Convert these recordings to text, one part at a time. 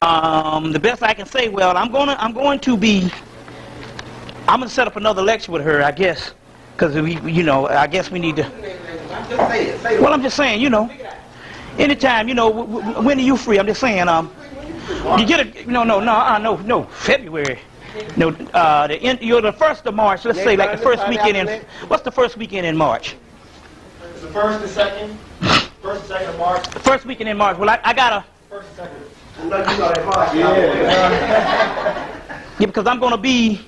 The best I can say, well, I'm going to set up another lecture with her, I guess, because I guess we need to. Well, I'm just saying, anytime, when are you free? I'm just saying, you get it? No, February. No, the 1st of March. Let's say like the first weekend in. What's the first weekend in March? It's the 1st and 2nd. 1st and 2nd of March. The first weekend in March. Well, I got a. 1st and 2nd. Yeah, because I'm going to be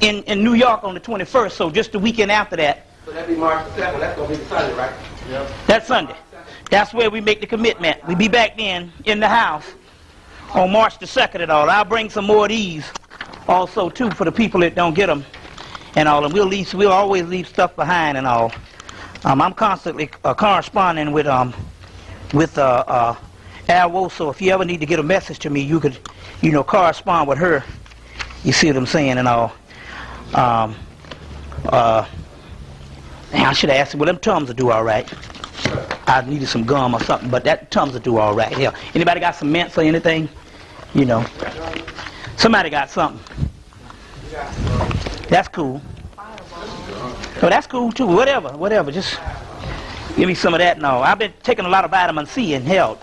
in New York on the 21st, so just the weekend after that. So that'd be March 2nd. That's going to be the Sunday, right? Yep. That's Sunday. That's where we make the commitment. We be back then in the house on March the 2nd and all. I'll bring some more of these also too for the people that don't get them and all. And we'll always leave stuff behind and all. I'm constantly corresponding with Al Wo, so if you ever need to get a message to me, you could, correspond with her. You see what I'm saying and all. I should have asked her, well, them Tums will do all right. I needed some gum or something, but that Tums will do all right. Yeah. Anybody got some mints or anything? Somebody got something. That's cool. Oh, that's cool too. Whatever. Just give me some of that and all. I've been taking a lot of vitamin C and hell,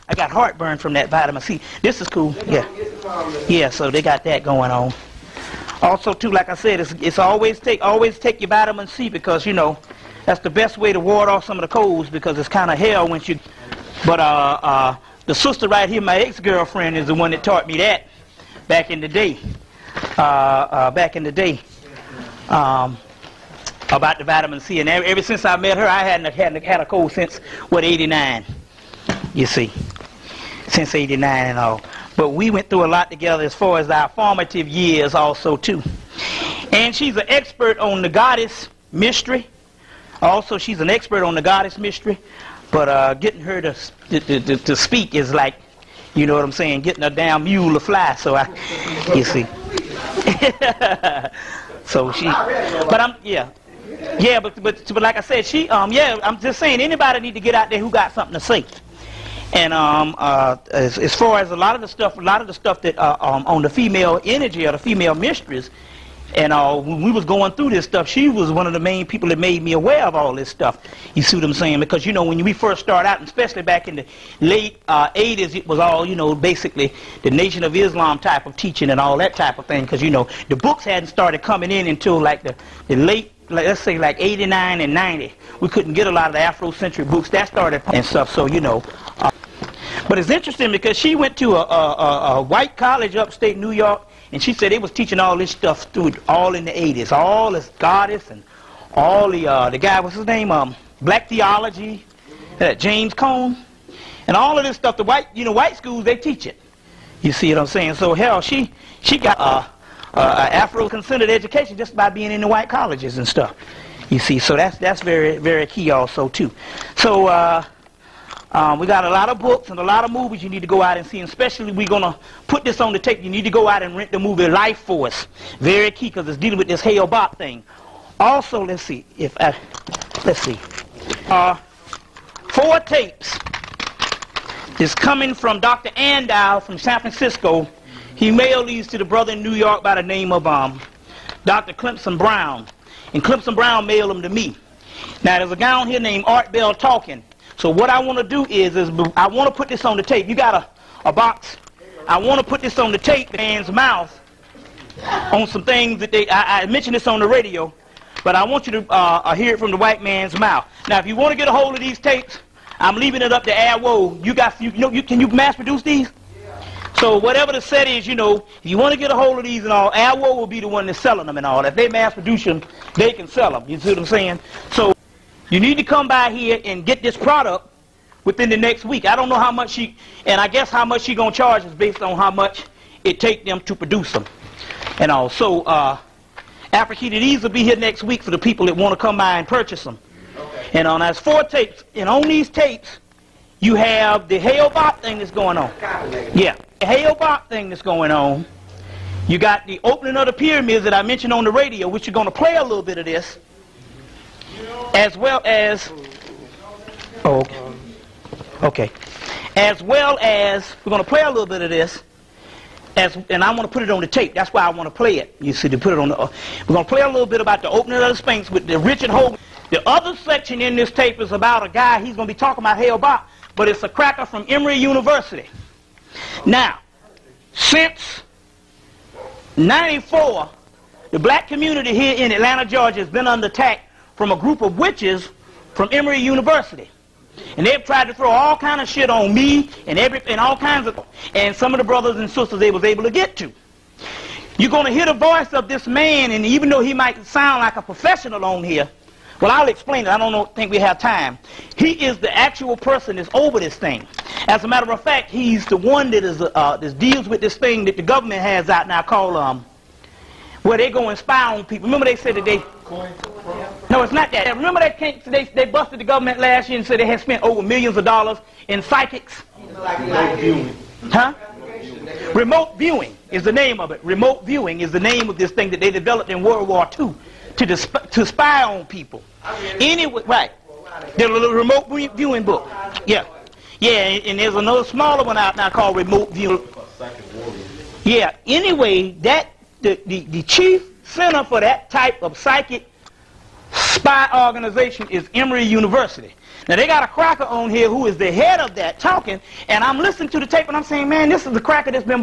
I got heartburn from that vitamin C. This is cool. Yeah, so they got that going on. Also too, like I said, it's always take your vitamin C because that's the best way to ward off some of the colds because it's kind of hell when you. But the sister right here, my ex-girlfriend, is the one that taught me that back in the day. About the vitamin C, and ever since I met her, I hadn't had a cold since 89. You see, since 89 and all. But we went through a lot together as far as our formative years also too. And she's an expert on the goddess mystery. Also, she's an expert on the goddess mystery. But getting her to speak is like, you know what I'm saying, getting a damn mule to fly. So you see. So she, but but like I said, she, I'm just saying, anybody need to get out there who got something to say. And as far as a lot of the stuff that on the female energy or the female mysteries, and when we was going through this stuff, she was one of the main people that made me aware of all this stuff. You see what I'm saying? Because when we first started out, and especially back in the late 80s, it was all basically the Nation of Islam type of teaching and all that type of thing. Because the books hadn't started coming in until like the late, let's say like 89 and 90. We couldn't get a lot of the Afrocentric books that started and stuff. So but it's interesting because she went to a white college upstate New York. And she said they was teaching all this stuff through all in the 80s, all this goddess and all the guy, what's his name, black theology, James Cone, and all of this stuff. The white schools, they teach it. You see what I'm saying? So hell, she got Afro-centered education just by being in the white colleges and stuff. You see, so that's very, very key also too. So we got a lot of books and a lot of movies you need to go out and see, and especially we're going to put this on the tape. You need to go out and rent the movie Life Force. Very key because it's dealing with this Hale-Bopp thing. Also, let's see. 4 tapes is coming from Dr. Andau from San Francisco. He mailed these to the brother in New York by the name of Dr. Clemson Brown. And Clemson Brown mailed them to me. Now, there's a guy on here named Art Bell talking. So what I want to do is I want to put this on the tape. You got a box. I want to put this on the tape, the man's mouth, on some things that I mentioned this on the radio, but I want you to hear it from the white man's mouth. Now, if you want to get a hold of these tapes, I'm leaving it up to Al Wo. Can you mass produce these? So whatever the set is, if you want to get a hold of these and all, Al Wo will be the one that's selling them and all. If they mass produce them, they can sell them. You see what I'm saying? So you need to come by here and get this product within the next week. I don't know how much and I guess how much she gonna charge is based on how much it take them to produce them. And all. So Africa, these will be here next week for the people that want to come by and purchase them. Okay. And there's 4 tapes, and on these tapes you have the Hale-Bopp thing that's going on. Yeah, the Hale-Bopp thing that's going on. You got the opening of the pyramids that I mentioned on the radio, which you're going to play a little bit of this. As well as, okay. as well as, we're going to play a little bit of this, and I want to put it on the tape. That's why I want to play it. You see, to put it on the, we're going to play a little bit about the opening of the Sphinx with the Richard Hogan. The other section in this tape is about a guy, he's going to be talking about Hale-Bopp, but it's a cracker from Emory University. Now, since 94, the black community here in Atlanta, Georgia has been under attack from a group of witches from Emory University. And they've tried to throw all kind of shit on me and all kinds of, and some of the brothers and sisters they was able to get to. You're going to hear the voice of this man, and even though he might sound like a professional on here, well, I'll explain it. I don't think we have time. He is the actual person that's over this thing. As a matter of fact, he's the one that is that deals with this thing that the government has out now called where they go and spy on people. Remember they said that they... No, it's not that. Remember they busted the government last year and said they had spent over millions of dollars in psychics? Remote viewing. Huh? Remote viewing is the name of it. Remote viewing is the name of this thing that they developed in World War II to spy on people. Anyway, right. The little remote viewing book. Yeah. Yeah, and there's another smaller one out now called remote viewing. Yeah, anyway, that the chief center for that type of psychic spy organization is Emory University. Now they got a cracker on here who is the head of that talking, and I'm listening to the tape and I'm saying, man, this is the cracker that's been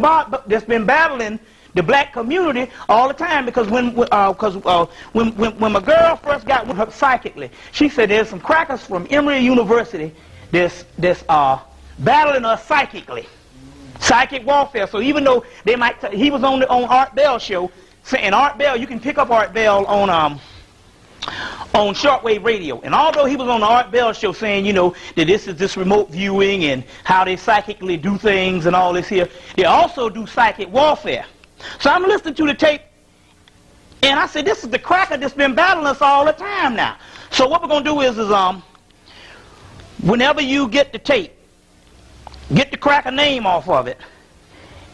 battling the black community all the time, because when my girl first got with her psychically, she said there's some crackers from Emory University that's battling us psychically, psychic warfare. So even though they might, he was on Art Bell show, and Art Bell, you can pick up Art Bell on shortwave radio, and although he was on the Art Bell show saying, you know, that this is this remote viewing and how they psychically do things and all this here, they also do psychic warfare. So I'm listening to the tape, and I said, this is the cracker that's been battling us all the time now. So what we're going to do is whenever you get the tape, get the cracker name off of it,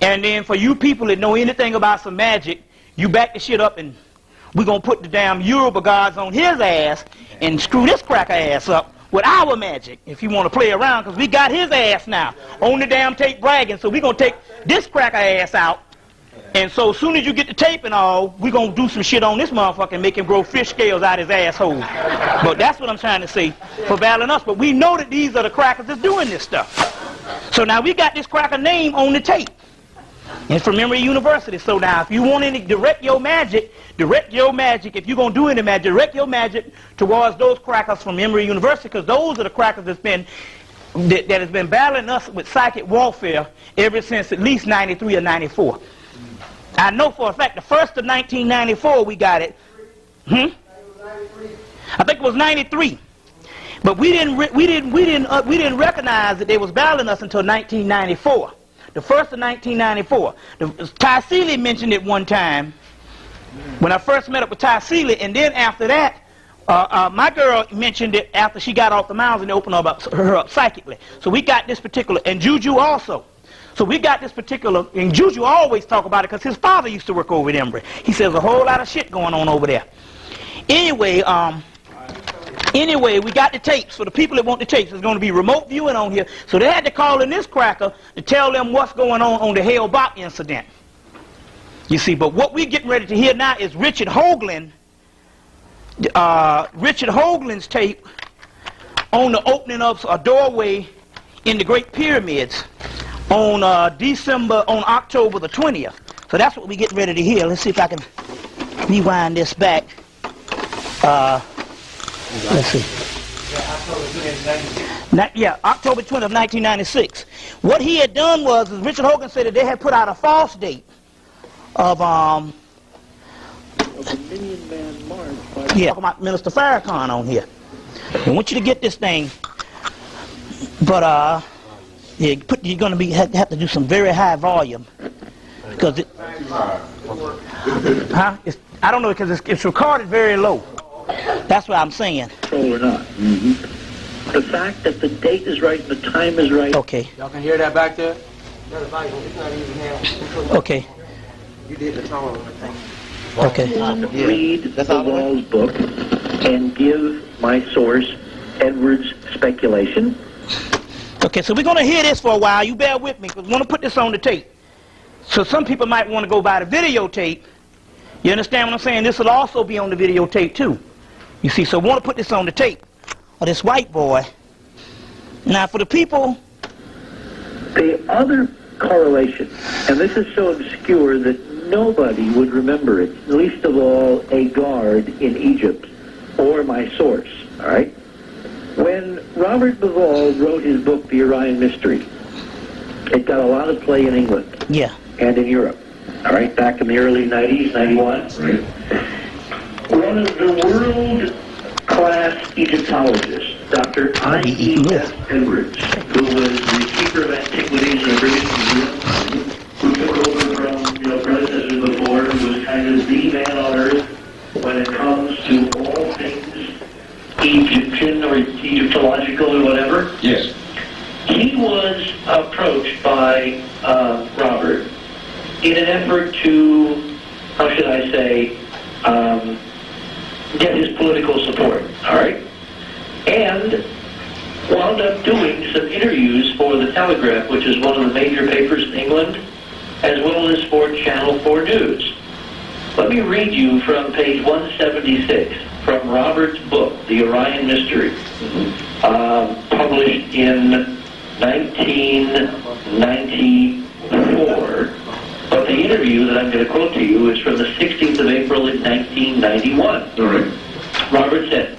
and then for you people that know anything about some magic, you back the shit up, and we're going to put the damn Yoruba gods on his ass and screw this cracker ass up with our magic, if you want to play around, because we got his ass now on the damn tape bragging, so we're going to take this cracker ass out. And so as soon as you get the tape and all, we're going to do some shit on this motherfucker and make him grow fish scales out his asshole. But that's what I'm trying to say for battling us. But we know that these are the crackers that's doing this stuff. So now we got this cracker name on the tape. It's from Emory University. So now if you want to direct your magic, if you're going to do any magic, direct your magic towards those crackers from Emory University, because those are the crackers that has been battling us with psychic warfare ever since at least 93 or 94. I know for a fact the first of 1994 we got it. I think it was 93. But we didn't recognize that they was battling us until 1994. The first of 1994. Ty Seeley mentioned it one time when I first met up with Ty Seeley, and then after that, my girl mentioned it after she got off the mounds and they opened her up psychically. So we got this particular, and Juju also. So we got this particular, and Juju always talk about it because his father used to work over at Emory. He says a whole lot of shit going on over there. Anyway, we got the tapes. For the people that want the tapes, there's going to be remote viewing on here. So they had to call in this cracker to tell them what's going on the Hale-Bopp incident. You see, but what we're getting ready to hear now is Richard Hoagland's tape on the opening of a doorway in the Great Pyramids on October the 20th. So that's what we're getting ready to hear. Let's see if I can rewind this back. Let's see. October 20th, 1996. What he had done was, Richard Hogan said that they had put out a false date of talking about Minister Farrakhan on here. I want you to get this thing, but yeah, you're going to have to do some very high volume because it. I don't know, because it's recorded very low. That's what I'm saying. Or not. The fact that the date is right and the time is right. Okay. Y'all can hear that back there? Okay. You did the tone on the thing. Okay. Read the Walls book and give my source, Edwards' speculation. Okay, so we're going to hear this for a while. You bear with me, because we want to put this on the tape. So some people might want to go by the videotape. You understand what I'm saying? This will also be on the videotape too. You see, so we want to put this on the tape of this white boy. Now for the people... The other correlation, and this is so obscure that nobody would remember it, least of all a guard in Egypt, or my source, all right? When Robert Bauval wrote his book, The Orion Mystery, it got a lot of play in England. Yeah. And in Europe, all right, back in the early 90s, 91. Right. One of the world-class Egyptologists, Dr. I.E.S. Edwards, who was the keeper of antiquities in the British Museum, who took over from, predecessors before, who was kind of the man on earth when it comes to all things Egyptian or Egyptological or whatever. Yes. He was approached by Robert in an effort to, how should I say, get his political support, all right? And wound up doing some interviews for the Telegraph, which is one of the major papers in England, as well as for Channel 4 News. Let me read you from page 176 from Robert's book, The Orion Mystery, published in 1994. But the interview that I'm going to quote to you is from the 16th of April in 1991. All right. Robert said,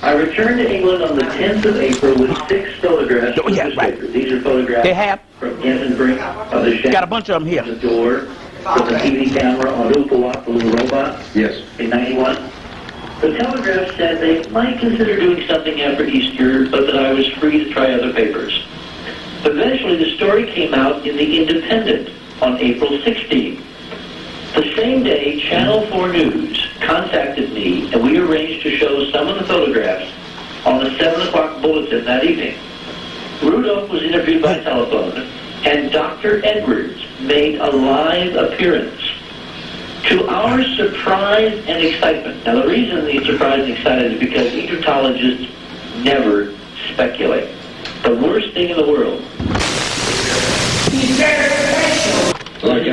I returned to England on the 10th of April with 6 photographs from the newspaper. These are photographs They have. from Yen Brink of the Got a bunch of them here. the door, from the TV camera on Upawat, the little robot, Yes. in 91. The Telegraph said they might consider doing something after Easter, but that I was free to try other papers. Eventually, the story came out in The Independent on April 16th. The same day, Channel 4 News contacted me, and we arranged to show some of the photographs on the 7 o'clock bulletin that evening. Rudolph was interviewed by telephone, and Dr. Edwards made a live appearance. To our surprise and excitement. Now, the reason he's surprised and excited is because Egyptologists never speculate. The worst thing in the world. Like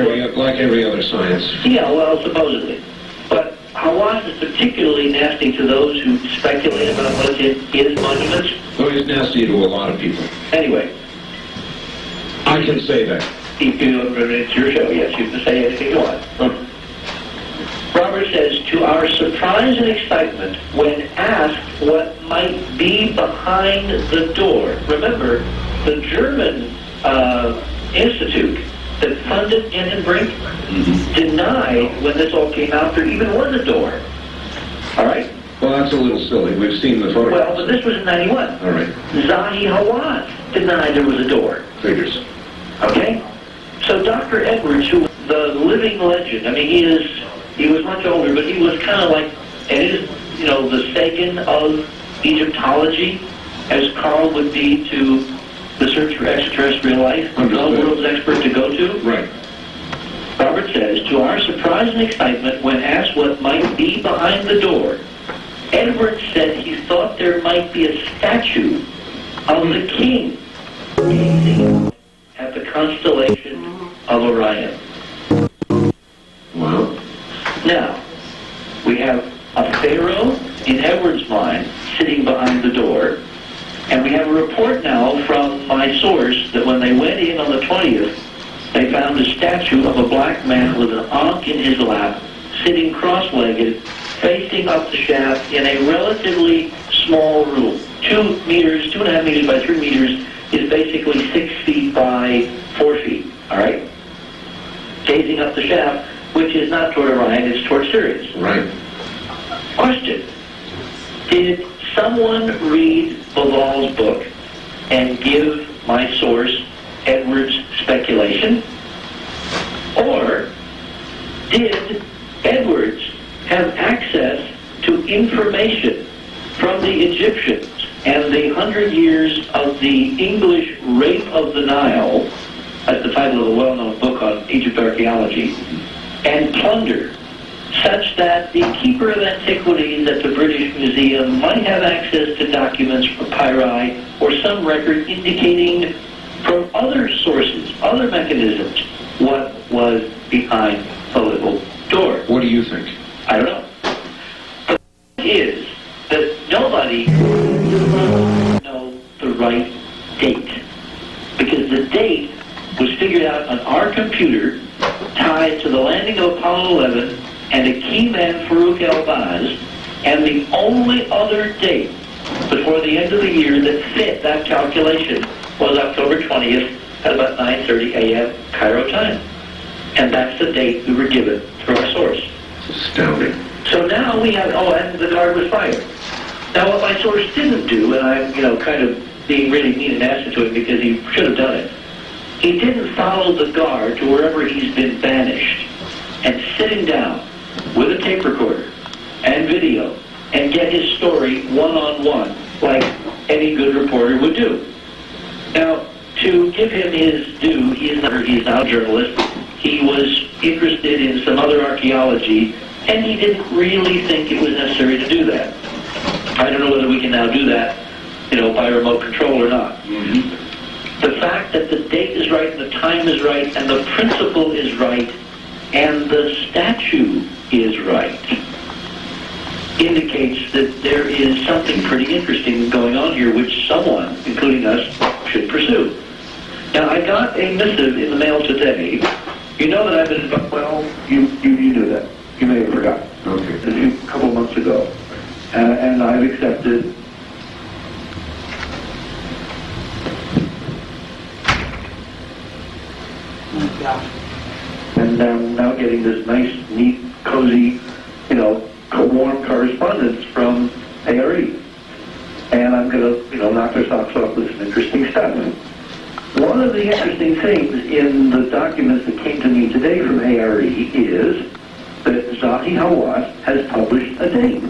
every other science. Yeah, well, supposedly. But Hawass is particularly nasty to those who speculate about what's in his monuments. Well, he's nasty to a lot of people. Anyway. I can say that. It's your show, yes. You can say anything you want. Robert says, to our surprise and excitement, when asked what might be behind the door. Remember, the German institute that funded Yen Brink denied when this all came out there even was a door. All right? Well, that's a little silly. We've seen the photographs. Well, but this was in 91. All right. Zahi Hawass denied there was a door. Figures. Okay? So Dr. Edwards, who was the living legend, I mean, he was much older, but he was kind of like, and is, the Sagan of Egyptology, as Carl would be to the search for extraterrestrial life, the world's expert to go to. Right. Robert says, to our surprise and excitement, when asked what might be behind the door, Edwards said he thought there might be a statue of the king gazing at the constellation of Orion. Wow. Now, we have a pharaoh in Edwards' mind sitting behind the door, and we have a report now from my source that when they went in on the 20th, they found a statue of a black man with an ankh in his lap, sitting cross-legged, facing up the shaft in a relatively small room. 2.5 meters by 3 meters is basically 6 feet by 4 feet, all right? Gazing up the shaft, which is not toward Orion, it's toward Sirius. Right. Question. Did someone read Bauval's book and give my source Edwards' speculation? Or did Edwards have access to information from the Egyptians and the 100 years of the English Rape of the Nile, that's the title of the well-known book on Egypt archaeology, and plunder such that the keeper of antiquities at the British Museum might have access to documents, papyri, or some record indicating from other sources, other mechanisms, what was behind the little door. What do you think? I don't know. The point is that nobody knows the right date, because the date was figured out on our computer, tied to the landing of Apollo 11 and a key man, Farouk El-Baz, and the only other date before the end of the year that fit that calculation was October 20th at about 9:30 a.m. Cairo time. And that's the date we were given through our source. Astounding. So now we have, and the guard was fired. Now what my source didn't do, and I'm, kind of being really mean and nasty to him because he should have done it, he didn't follow the guard to wherever he's been banished and sitting down with a tape recorder and video and get his story one-on-one like any good reporter would do. Now, to give him his due, he's not a journalist. He was interested in some other archaeology, and he didn't really think it was necessary to do that. I don't know whether we can now do that, by remote control or not. Mm-hmm. The fact that the date is right, and the time is right, and the principle is right, and the statue is right, indicates that there is something pretty interesting going on here, which someone, including us, should pursue. Now, I got a missive in the mail today. You know that I've been, you knew that. You may have forgotten. Okay. A couple of months ago. And I've accepted and I'm now getting this nice, neat, cozy, warm correspondence from ARE. And I'm going to, knock their socks off with some interesting stuff. One of the interesting things in the documents that came to me today from ARE is that Zahi Hawass has published a date.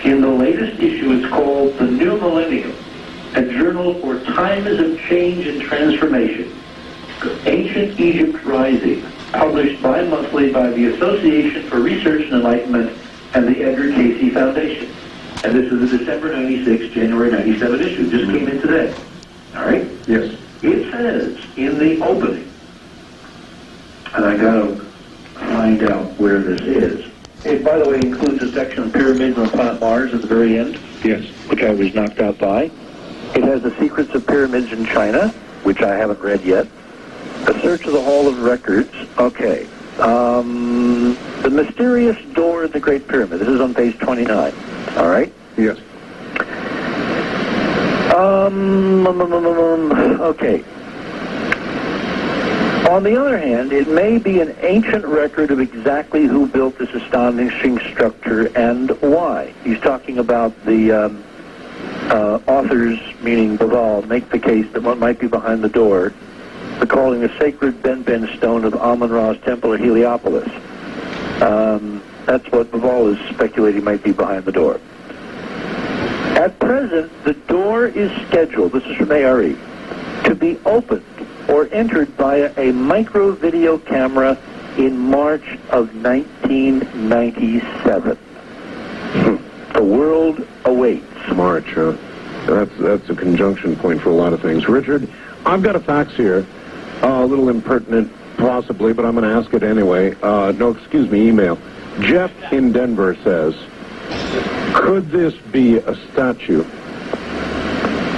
In the latest issue, it's called The New Millennium, a journal for times of change and transformation. Ancient Egypt Rising, published bi-monthly by the Association for Research and Enlightenment and the Edgar Cayce Foundation. And this is the December 96, January 97 issue. Just came in today. All right? Yes. It says in the opening, and I got to find out where this is. It, by the way, includes a section on pyramids on planet Mars at the very end. Yes. Which I was knocked out by. It has the secrets of pyramids in China, which I haven't read yet. A search of the Hall of Records. Okay. The mysterious door in the Great Pyramid. This is on page 29. All right? Yes. Okay. On the other hand, it may be an ancient record of exactly who built this astonishing structure and why. He's talking about the authors, meaning Baval, make the case that what might be behind the door, recalling the sacred Ben-Ben stone of Amun-Ra's temple at Heliopolis. That's what Baval is speculating might be behind the door. At present, the door is scheduled, this is from ARE, to be opened or entered via a micro-video camera in March of 1997. The world awaits. March, huh? That's a conjunction point for a lot of things. Richard, I've got a fax here. A little impertinent, possibly, but I'm going to ask it anyway. Email. Jeff in Denver says, could this be a statue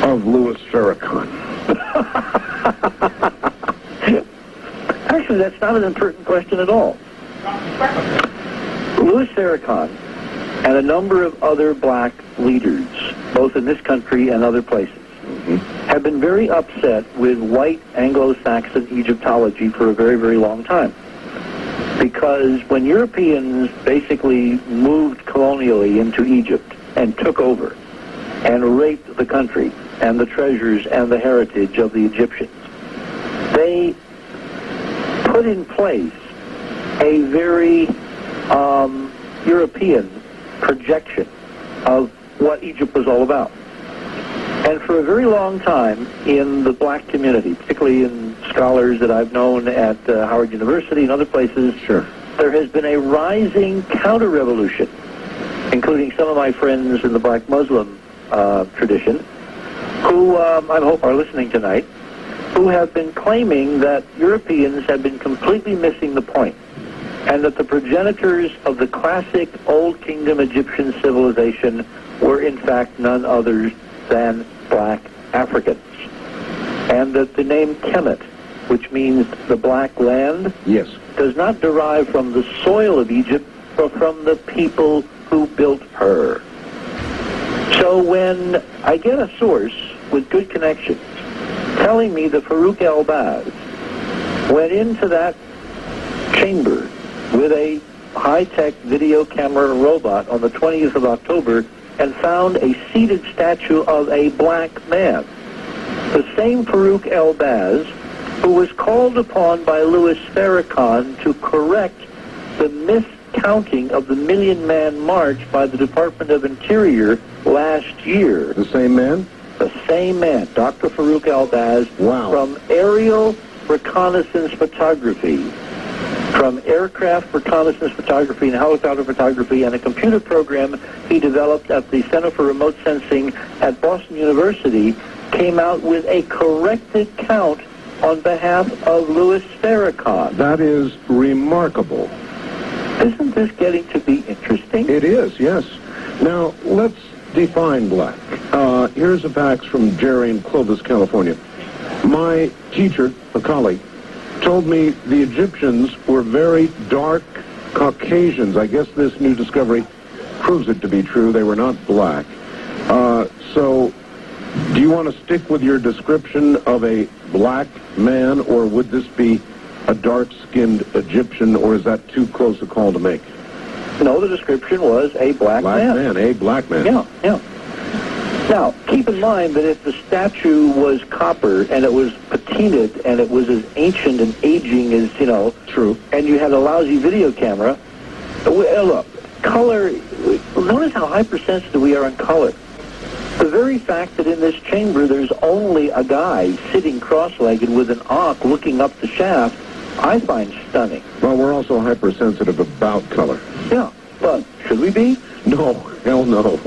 of Louis Farrakhan? Actually, that's not an impertinent question at all. Louis Farrakhan and a number of other black leaders, both in this country and other places, have been very upset with white Anglo-Saxon Egyptology for a very, very long time. Because when Europeans basically moved colonially into Egypt and took over and raped the country and the treasures and the heritage of the Egyptians, they put in place a very European projection of what Egypt was all about. And for a very long time in the black community, particularly in scholars that I've known at Howard University and other places, sure, there has been a rising counter-revolution, including some of my friends in the black Muslim tradition, who I hope are listening tonight, who have been claiming that Europeans have been completely missing the point, and that the progenitors of the classic Old Kingdom Egyptian civilization were in fact none other than black Africans. And that the name Hemmitt, which means the black land, yes, does not derive from the soil of Egypt, but from the people who built her. So when I get a source with good connections telling me that Farouk El-Baz went into that chamber with a high-tech video camera robot on the 20th of October and found a seated statue of a black man, the same Farouk El-Baz who was called upon by Louis Farrakhan to correct the miscounting of the Million Man March by the Department of Interior last year. The same man? The same man, Dr. Farouk El-Baz, wow, from aerial reconnaissance photography, from aircraft reconnaissance photography and helicopter photography, and a computer program he developed at the Center for Remote Sensing at Boston University, came out with a corrected count on behalf of Louis Farrakhan. That is remarkable. Isn't this getting to be interesting? It is, yes. Now, let's define black. Here's a fax from Jerry in Clovis, California. My teacher, a colleague, told me the Egyptians were very dark Caucasians. I guess this new discovery proves it to be true. They were not black. So, do you want to stick with your description of a black man, or would this be a dark-skinned Egyptian, or is that too close a call to make? No, the description was a black man. A black man. Yeah, yeah. Now, keep in mind that if the statue was copper and it was patinaed and it was as ancient and aging as, you know... True. And you had a lousy video camera... Look, color... Notice how hypersensitive we are on color. The very fact that in this chamber there's only a guy sitting cross-legged with an ankh looking up the shaft, I find stunning. Well, we're also hypersensitive about color. Yeah, but should we be? No, hell no.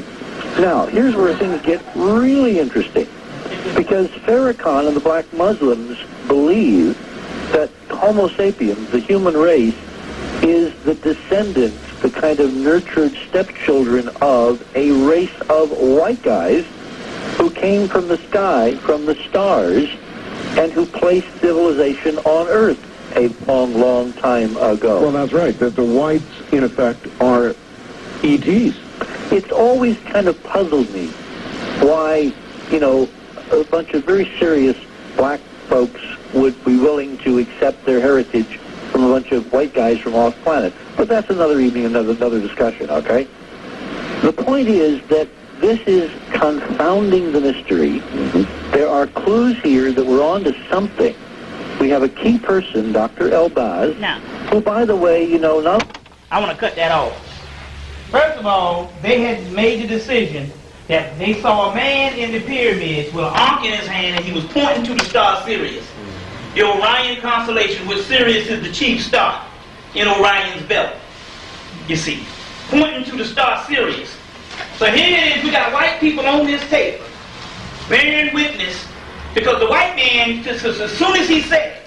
Now, here's where things get really interesting. Because Farrakhan and the black Muslims believe that Homo sapiens, the human race, is the descendant, the kind of nurtured stepchildren of a race of white guys who came from the sky, from the stars, and who placed civilization on Earth a long, long time ago. Well, that's right, that the whites, in effect, are ETs. It's always kind of puzzled me why, you know, a bunch of very serious black folks would be willing to accept their heritage from a bunch of white guys from off planet. But that's another evening, another discussion, okay? The point is that this is confounding the mystery. Mm-hmm. There are clues here that we're on to something. We have a key person, Dr. El-Baz, who, by the way, you know, I want to cut that off. First of all, they had made the decision that they saw a man in the pyramids with an ankh in his hand, and he was pointing to the star Sirius, the Orion constellation, which Sirius is the chief star in Orion's belt. You see, pointing to the star Sirius. So here it is, we got white people on this tape bearing witness, because the white man, just as soon as he said it,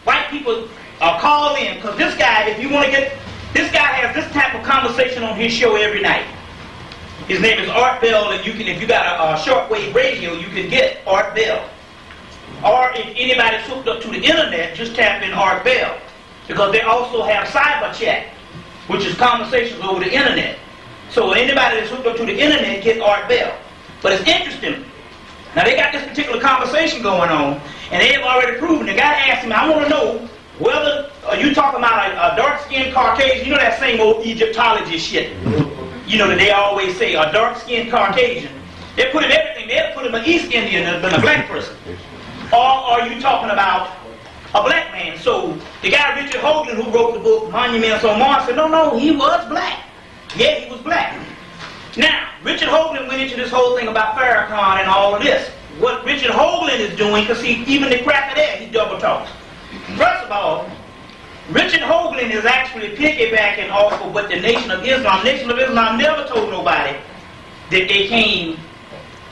white people are called in, because this guy, if you want to get, this guy has this type of conversation on his show every night. His name is Art Bell, and you can, if you got a shortwave radio, you can get Art Bell. Or if anybody's hooked up to the internet, just tap in Art Bell, because they also have cyber chat, which is conversations over the internet. So anybody that's hooked up to the internet, get Art Bell. But it's interesting. Now they got this particular conversation going on, and they have already proven. The guy asked him, I want to know whether you talking about a dark-skinned Caucasian. You know that same old Egyptology shit. You know that they always say a dark-skinned Caucasian. They put him everything. They put him an East Indian than a black person. Or are you talking about a black man? So the guy Richard Hoagland, who wrote the book Monuments on Mars, said, no, he was black. Yeah, he was black. Now, Richard Hoagland went into this whole thing about Farrakhan and all of this. What Richard Hoagland is doing, because even the cracker there, he double talks. First of all, Richard Hoagland is actually piggybacking off of what the Nation of Islam never told nobody that they came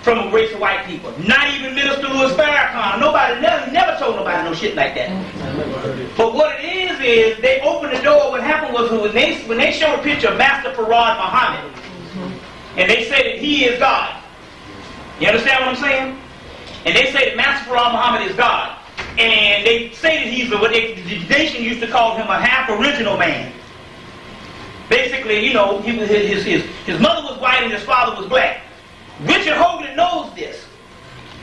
from a race of white people. Not even Minister Louis Farrakhan. Nobody never told nobody no shit like that. But what it is they opened the door. What happened was when they showed a picture of Master Farad Muhammad, and they said that he is God. You understand what I'm saying? And they say that Master Farad Muhammad is God. And they say that he's what the nation used to call him a half-original man. Basically, you know, his mother was white and his father was black. Richard Hoagland knows this.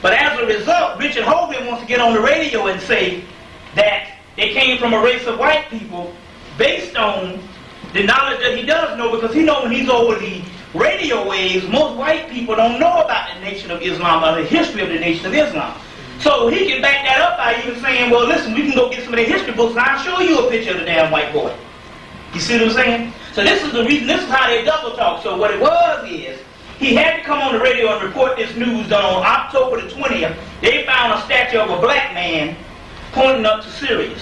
But as a result, Richard Hoagland wants to get on the radio and say that they came from a race of white people based on the knowledge that he does know, because he knows when he's over the radio waves, most white people don't know about the Nation of Islam or the history of the Nation of Islam. So he can back that up by even saying, well, listen, we can go get some of the history books and I'll show you a picture of the damn white boy. You see what I'm saying? So this is the reason, this is how they double talk. So what it was is, he had to come on the radio and report this news that on October the 20th, they found a statue of a black man pointing up to Sirius.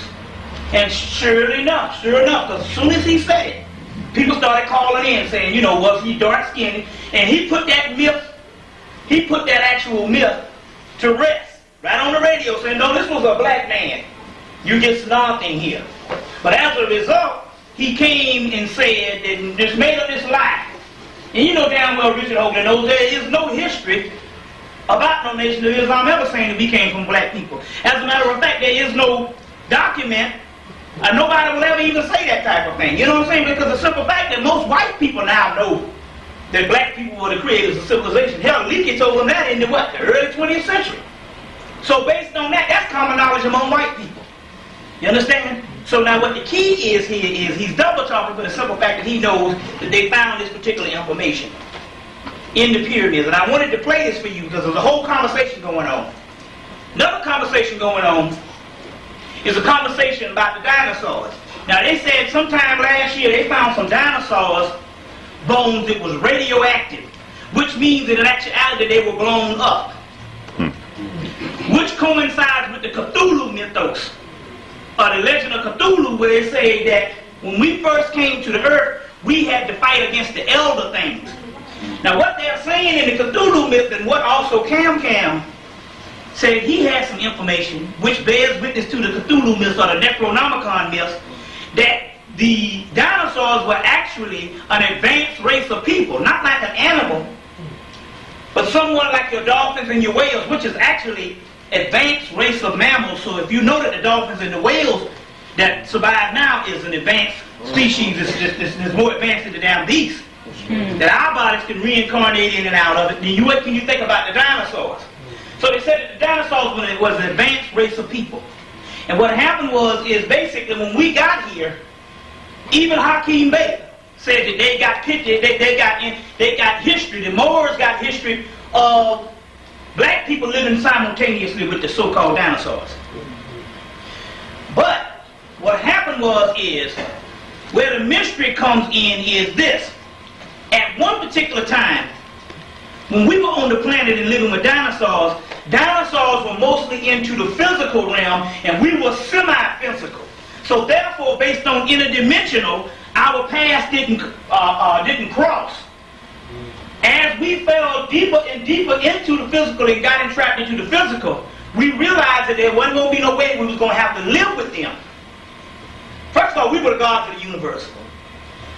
And sure enough, because as soon as he said it, people started calling in saying, you know, was he dark-skinned? And he put that myth, that actual myth to rest. Right on the radio saying, no, this was a black man. You get nothing here. But as a result, he came and said and just made up this lie. And you know damn well Richard Hoagland knows there is no history about no Nation of Islam ever saying that we came from black people. As a matter of fact, there is no document, nobody will ever even say that type of thing. You know what I'm saying? Because the simple fact that most white people now know that black people were the creators of civilization. Hell, Leakey told them that in the what? The early 20th century. So based on that, that's common knowledge among white people. You understand? So now what the key is here is he's double talking for the simple fact that he knows that they found this particular information in the pyramids. And I wanted to play this for you because there's a whole conversation going on. Another conversation going on is a conversation about the dinosaurs. Now they said sometime last year they found some dinosaurs bones that was radioactive, which means that in actuality they were blown up. Which coincides with the Cthulhu mythos, or the legend of Cthulhu, where they say that when we first came to the earth, we had to fight against the elder things. Now what they're saying in the Cthulhu myth, and what also Cam said, he had some information which bears witness to the Cthulhu myths or the Necronomicon myths, that the dinosaurs were actually an advanced race of people, not like an animal, but somewhat like your dolphins and your whales, which is actually advanced race of mammals. So if you know that the dolphins and the whales that survive now is an advanced species, it's more advanced than the damn beasts, that our bodies can reincarnate in and out of it, then what can you think about the dinosaurs? So they said that the dinosaurs was an advanced race of people. And what happened is basically when we got here, even Hakeem Bey said that they got pictures, they got history. The Moors got history of black people living simultaneously with the so-called dinosaurs. But what happened is where the mystery comes in is this. At one particular time, when we were on the planet and living with dinosaurs, dinosaurs were mostly into the physical realm, and we were semi-physical. So therefore, based on interdimensional, our paths didn't cross. As we fell deeper and deeper into the physical and got entrapped into the physical, we realized that there wasn't going to be no way we was going to have to live with them. First of all, we were the gods of the universe.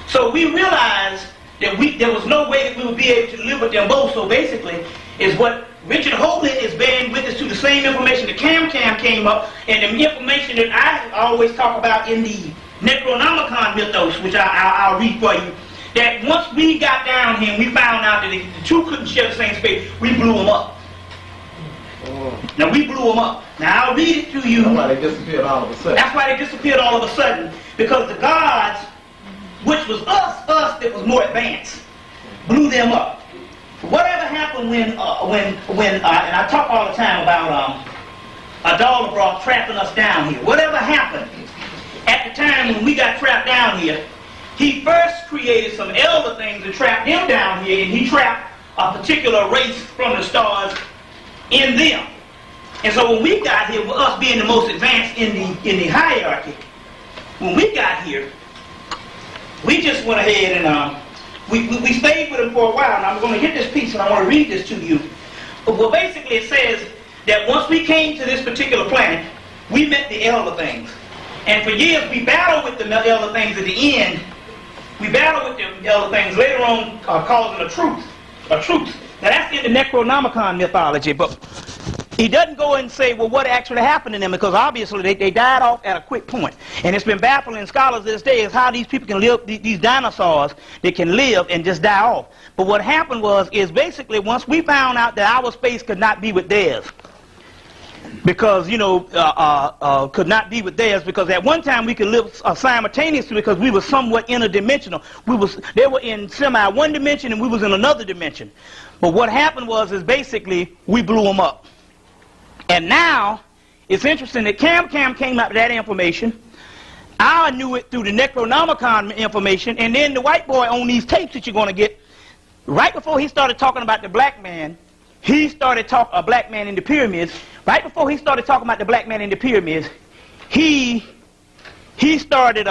So we realized that there was no way that we would be able to live with them both. So basically, is what Richard Hoagland is bearing witness to the same information that Cam came up, and the information that I always talk about in the Necronomicon mythos, which I'll read for you, that once we got down here and we found out that the two couldn't share the same space, we blew them up. Now we blew them up. Now I'll read it to you. That's why they disappeared all of a sudden. That's why they disappeared all of a sudden, because the gods, which was us that was more advanced, blew them up. Whatever happened when and I talk all the time about Adalabrock trapping us down here. Whatever happened at the time when we got trapped down here, he first created some elder things and trapped them down here, and he trapped a particular race from the stars in them. And so when we got here, with us being the most advanced in the hierarchy, when we got here, we just went ahead and we stayed with him for a while. And I'm going to get this piece and I want to read this to you. Well, basically it says that once we came to this particular planet, we met the elder things. And for years we battled with the elder things. At the end, we battled with the elder things, later on causing a truce. Now that's in the Necronomicon mythology, but he doesn't go and say, well, what actually happened to them, because obviously they died off at a quick point. And it's been baffling scholars this day is how these people can live, these dinosaurs, they can live and just die off. But what happened is basically once we found out that our space could not be with theirs, because, you know, could not be with theirs, because at one time we could live simultaneously because we were somewhat interdimensional. They were in one dimension and we was in another dimension. But what happened is basically we blew them up. And now, it's interesting that Cam came out with that information. I knew it through the Necronomicon information, and then the white boy on these tapes that you're going to get, right before he started talking about the black man, he started talking a black man in the pyramids. Right before he started talking about the black man in the pyramids, he started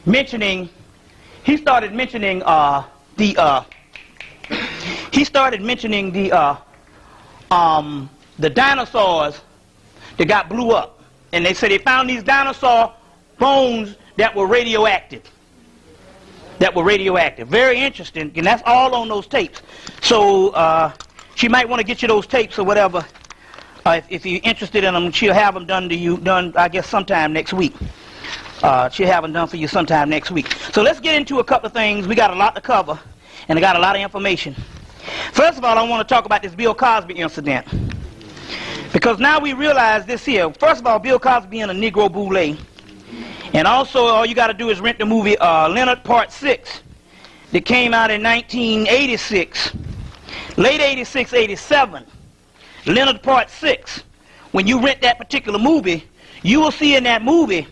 mentioning the dinosaurs that got blew up. And they said they found these dinosaur bones that were radioactive. Very interesting, and that's all on those tapes. So she might want to get you those tapes or whatever. If you're interested in them, she'll have them done I guess sometime next week. She'll have them done for you sometime next week. So let's get into a couple of things. We got a lot to cover, and I got a lot of information. First of all, I want to talk about this Bill Cosby incident, because now we realize this here. First of all, Bill Cosby being a Negro boule, and also all you got to do is rent the movie Leonard Part 6 that came out in 1986, late 86, 87. Leonard Part 6. When you rent that particular movie, you will see in that movie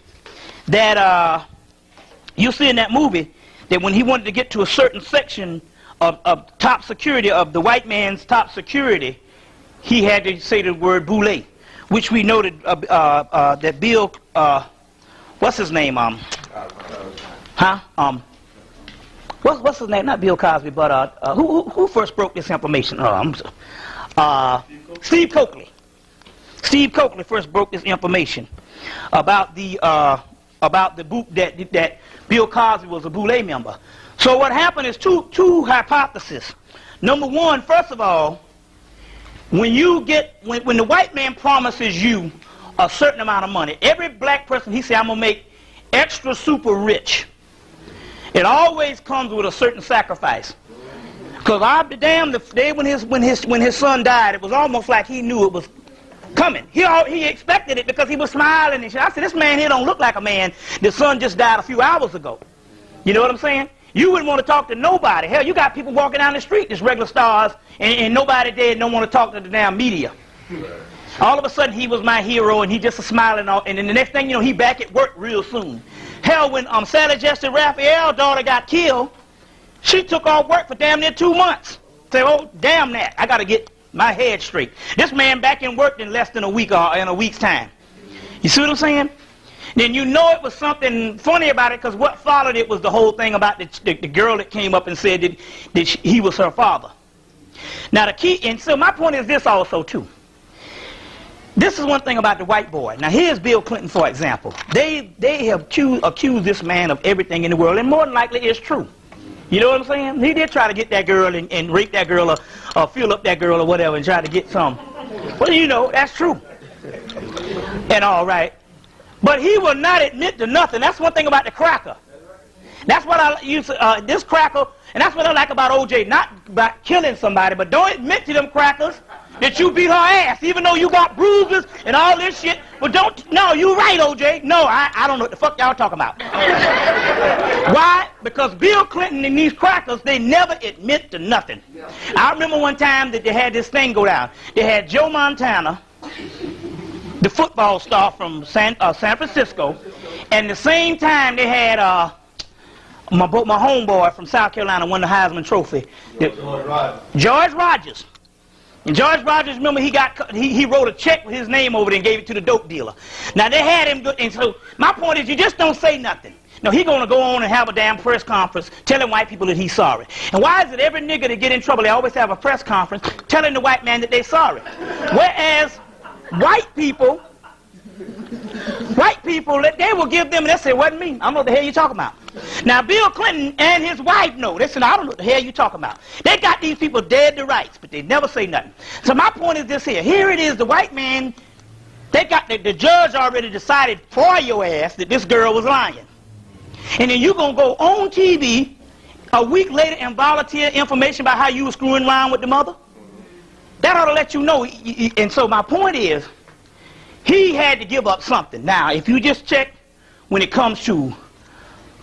that when he wanted to get to a certain section of top security, of the white man's top security, he had to say the word boule, which we noted that Bill, what's his name? What's his name? Not Bill Cosby, but who first broke this information? Steve Coakley. Steve Coakley first broke this information about the that Bill Cosby was a boule member. So what happened is two hypotheses. Number one, first of all, when the white man promises you a certain amount of money, every black person, he said, I'm gonna make extra super rich. It always comes with a certain sacrifice. Because I'll be damned, the day when his son died, it was almost like he knew it was coming. He expected it because he was smiling and shit. I said, this man here don't look like a man. The son just died a few hours ago. You know what I'm saying? You wouldn't want to talk to nobody. Hell, you got people walking down the street, just regular stars, and nobody there don't want to talk to the damn media. All of a sudden, he was my hero, and he just smiling, and then the next thing you know, he back at work real soon. Hell, when Sally Jester Raphael's daughter got killed, she took off work for damn near 2 months. Say, oh, damn that. I got to get my head straight. This man back in work in less than a week or in a week's time. You see what I'm saying? Then you know it was something funny about it, because what followed it was the whole thing about the girl that came up and said that he was her father. Now the key, and so my point is this also too. This is one thing about the white boy. Now here's Bill Clinton, for example. They have accused this man of everything in the world, and more than likely it's true. You know what I'm saying? He did try to get that girl and rape that girl or fill up that girl or whatever and try to get some. Well, you know, that's true. And all right. But he will not admit to nothing. That's one thing about the cracker. That's what I use, this cracker, and that's what I like about OJ, not about killing somebody, but don't admit to them crackers that you beat her ass, even though you got bruises and all this shit. But no, you right, OJ. No, I don't know what the fuck y'all talking about. Why? Because Bill Clinton and these crackers, they never admit to nothing. I remember one time that they had this thing go down. They had Joe Montana, the football star from San Francisco, and the same time they had my homeboy from South Carolina won the Heisman Trophy. George Rogers. And George Rogers, remember, he wrote a check with his name over it and gave it to the dope dealer. Now, they had him, and so my point is, you just don't say nothing. No, he's going to go on and have a damn press conference telling white people that he's sorry. And why is it every nigga that get in trouble, they always have a press conference telling the white man that they're sorry? Whereas white people, they will give them, and they say, it wasn't me. I don't know what the hell you're talking about. Now, Bill Clinton and his wife know. They said, I don't know what the hell you're talking about. They got these people dead to rights, but they never say nothing. So my point is this here. Here it is, the white man, they got the judge already decided for your ass that this girl was lying. And then you're going to go on TV a week later and volunteer information about how you were screwing around with the mother? That ought to let you know. And so my point is, he had to give up something. Now, if you just check when it comes to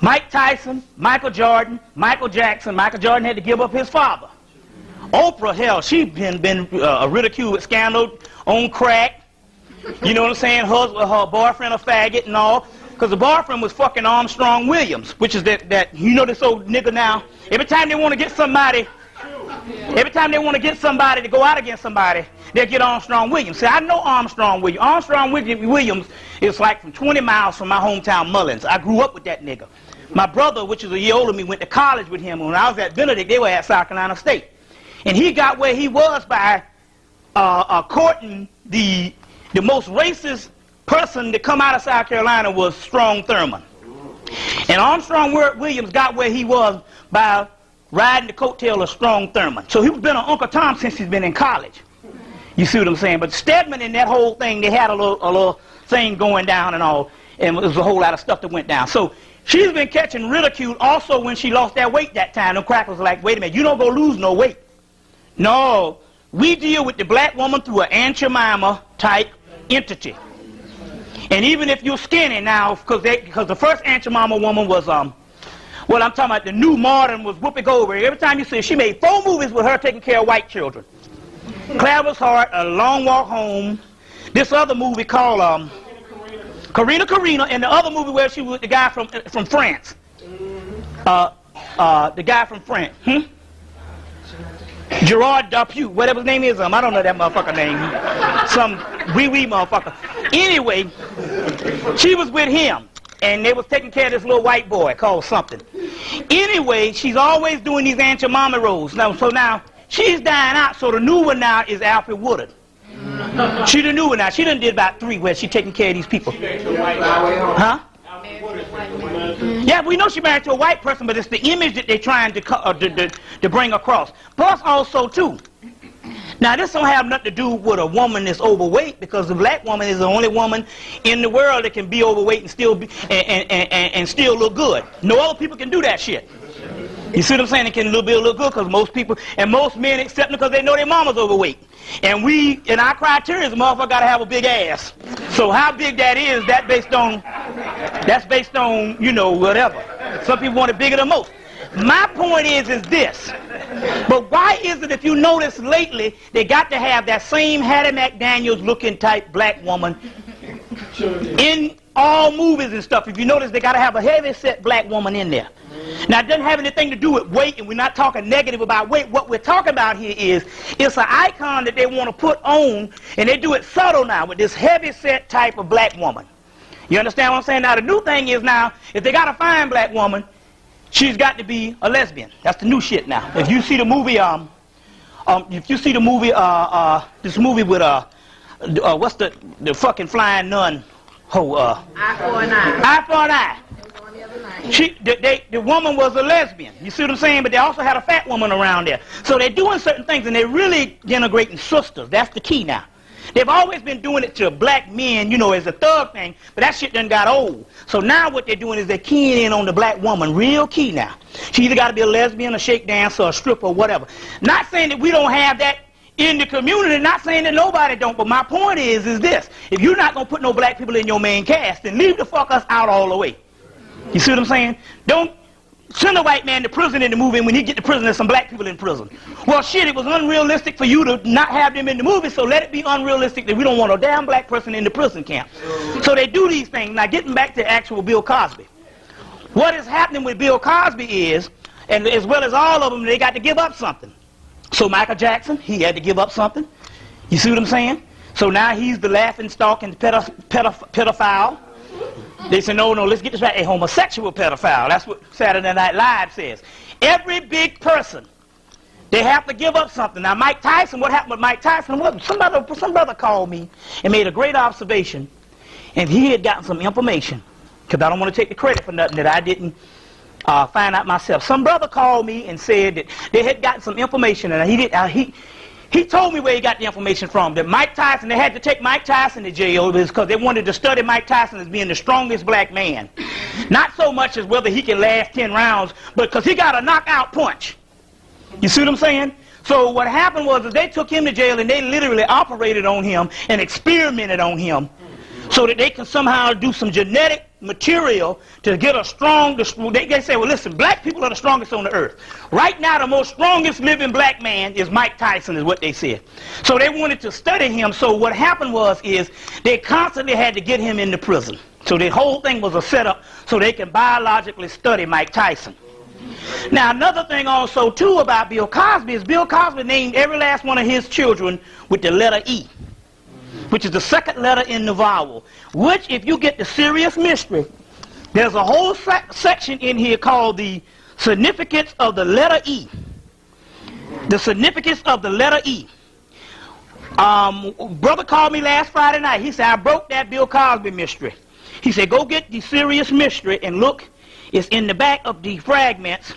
Mike Tyson, Michael Jordan, Michael Jackson, Michael Jordan had to give up his father. Oprah, hell, she's been ridiculed with scandal on crack. You know what I'm saying? Her boyfriend a faggot and all. Because the boyfriend was fucking Armstrong Williams, which is that you know this old nigga now. Every time they want to get somebody to go out against somebody, they'll get Armstrong Williams. See, I know Armstrong Williams. Armstrong Williams is like from 20 miles from my hometown, Mullins. I grew up with that nigga. My brother, which is a year older than me, went to college with him. When I was at Benedict, they were at South Carolina State. And he got where he was by courting the most racist person to come out of South Carolina was Strom Thurmond. And Armstrong Williams got where he was by riding the coattail of Strom Thurmond. So he's been an Uncle Tom since he's been in college. You see what I'm saying? But Stedman and that whole thing, they had a little thing going down and all, and there was a whole lot of stuff that went down. So she's been catching ridicule also when she lost that weight that time. Them crackers were like, wait a minute, you don't go lose no weight. No, we deal with the black woman through an Aunt Jemima type entity. And even if you're skinny now, because the first Aunt Jemima woman was, well, I'm talking about the new modern was Whoopi Goldberg. Every time you see her, she made 4 movies with her taking care of white children. Clara's Heart, A Long Walk Home, this other movie called Karina, and the other movie where she was with the guy from France. The guy from France. Gerard Depardieu, whatever his name is, I don't know that motherfucker name. Some wee motherfucker. Anyway, she was with him, and they was taking care of this little white boy called something. Anyway, she's always doing these Aunt Jemima roles. So now, she's dying out, so the new one now is Alfred Woodard. She the new one now. She done did about 3 where she taking care of these people. Huh? Yeah, we know she married to a white person, but it's the image that they're trying to bring across. Plus also, too, now this don't have nothing to do with a woman that's overweight, because the black woman is the only woman in the world that can be overweight and still be, and still look good. No other people can do that shit. You see what I'm saying? It can be a little good because most people, and most men accept it because they know their mama's overweight. And we, in our criteria, the motherfucker got to have a big ass. So how big that is, that's based on, you know, whatever. Some people want it bigger than most. My point is this. But why is it, if you notice lately, they got to have that same Hattie McDaniels looking type black woman in all movies and stuff? If you notice, they got to have a heavy set black woman in there. Now, it doesn't have anything to do with weight, and we're not talking negative about weight. What we're talking about here is it's an icon that they want to put on, and they do it subtle now with this heavy-set type of black woman. You understand what I'm saying? Now, the new thing is now, if they got a fine black woman, she's got to be a lesbian. That's the new shit now. If you see the movie, this movie with, what's the fucking flying nun? Eye for an eye. Eye for an eye. The woman was a lesbian. You see what I'm saying? But they also had a fat woman around there. So they're doing certain things, and they're really denigrating sisters. That's the key now. They've always been doing it to black men, you know, as a thug thing, but that shit done got old. So now what they're doing is they're keying in on the black woman, real key now. She either got to be a lesbian, a shake dancer, a stripper, whatever. Not saying that we don't have that in the community, not saying that nobody don't, but my point is this. If you're not going to put no black people in your main cast, then leave the fuck us out all the way. You see what I'm saying? Don't send a white man to prison in the movie, and when he get to prison, there's some black people in prison. Well, shit, it was unrealistic for you to not have them in the movie, so let it be unrealistic that we don't want a damn black person in the prison camp. So they do these things. Now, getting back to actual Bill Cosby. What is happening with Bill Cosby is, and as well as all of them, they got to give up something. So Michael Jackson, he had to give up something. You see what I'm saying? So now he's the laughing stock and pedophile. They say, no, let's get this right. A homosexual pedophile. That's what Saturday Night Live says. Every big person, they have to give up something. Now, Mike Tyson, what happened with Mike Tyson? Some brother called me and made a great observation, and he had gotten some information, because I don't want to take the credit for nothing that I didn't find out myself. Some brother called me and said that they had gotten some information, and he told me where he got the information from, that Mike Tyson, they had to take Mike Tyson to jail because they wanted to study Mike Tyson as being the strongest black man. Not so much as whether he can last 10 rounds, but because he got a knockout punch. You see what I'm saying? So what happened was that they took him to jail and they literally operated on him and experimented on him so that they can somehow do some genetic material to get a strong, they say, well, listen, black people are the strongest on the earth. Right now, the most strongest living black man is Mike Tyson, is what they said. So they wanted to study him. So what happened is they constantly had to get him into prison. So the whole thing was a setup so they can biologically study Mike Tyson. Now, another thing also, too, about Bill Cosby is Bill Cosby named every last one of his children with the letter E, which is the second letter in the vowel, which, if you get the Sirius mystery, there's a whole section in here called the significance of the letter E. The significance of the letter E. Brother called me last Friday night. He said, I broke that Bill Cosby mystery. He said, go get the Sirius mystery and look. It's in the back of the fragments,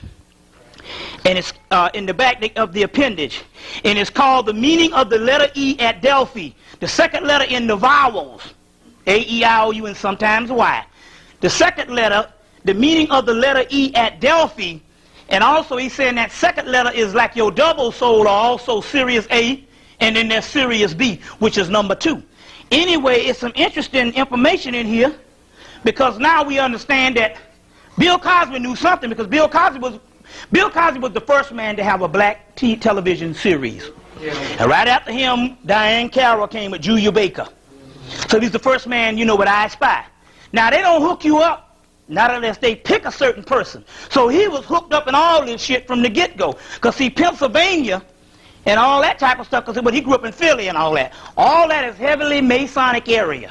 and it's in the back of the appendage, and it's called The Meaning of the Letter E at Delphi, the second letter in the vowels, A, E, I, O, U, and sometimes Y. The second letter, the meaning of the letter E at Delphi, and also he's saying that second letter is like your double soul, or also Sirius A, and then there's Sirius B, which is number 2. Anyway, it's some interesting information in here, because now we understand that Bill Cosby knew something, because Bill Cosby was the first man to have a black television series. Yeah. And right after him, Diane Carroll came with Julia Baker. So he's the first man, you know, with I Spy. Now, they don't hook you up, not unless they pick a certain person. So he was hooked up in all this shit from the get-go. Because, see, Pennsylvania and all that type of stuff, because he grew up in Philly and all that is heavily Masonic area.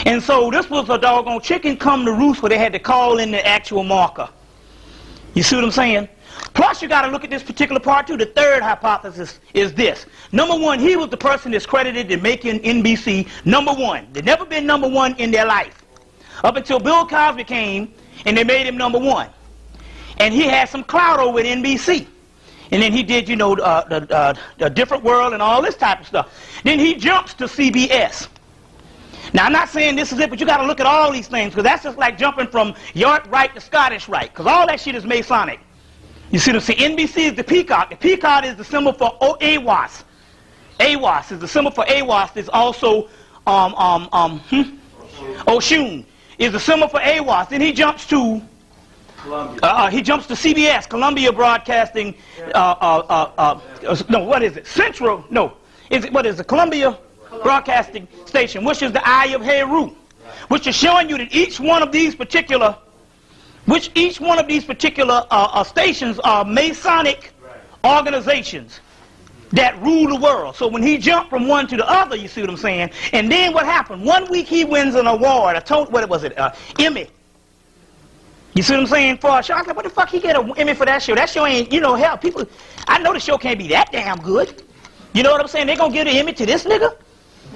And so this was a doggone chicken come to roost where they had to call in the actual marker. You see what I'm saying? Plus, you got to look at this particular part, too. The third hypothesis is this. Number 1, he was the person that's credited to making NBC number 1. They'd never been number 1 in their life. Up until Bill Cosby came, and they made him number 1. And he had some clout over at NBC. And then he did, you know, the Different World and all this type of stuff. Then he jumps to CBS. Now, I'm not saying this is it, but you got to look at all these things, because that's just like jumping from York Rite to Scottish Rite, because all that shit is Masonic. You see what I'm saying? NBC is the peacock. The peacock is the symbol for AWAS. AWAS is the symbol for AWAS. There's also Oshun is the symbol for AWAS. Then he jumps to CBS, Columbia Broadcasting. No, what is it? Central? No, what is it? Columbia Broadcasting Station, which is the Eye of Heru, which is showing you that each one of these particular stations are Masonic organizations that rule the world. So when he jumped from one to the other, you see what I'm saying? And then what happened? 1 week he wins an award. What was it? Emmy. You see what I'm saying? For a show. I was like, what the fuck he get an Emmy for that show? That show ain't, you know, hell, people, I know the show can't be that damn good. You know what I'm saying? They gonna give the Emmy to this nigga?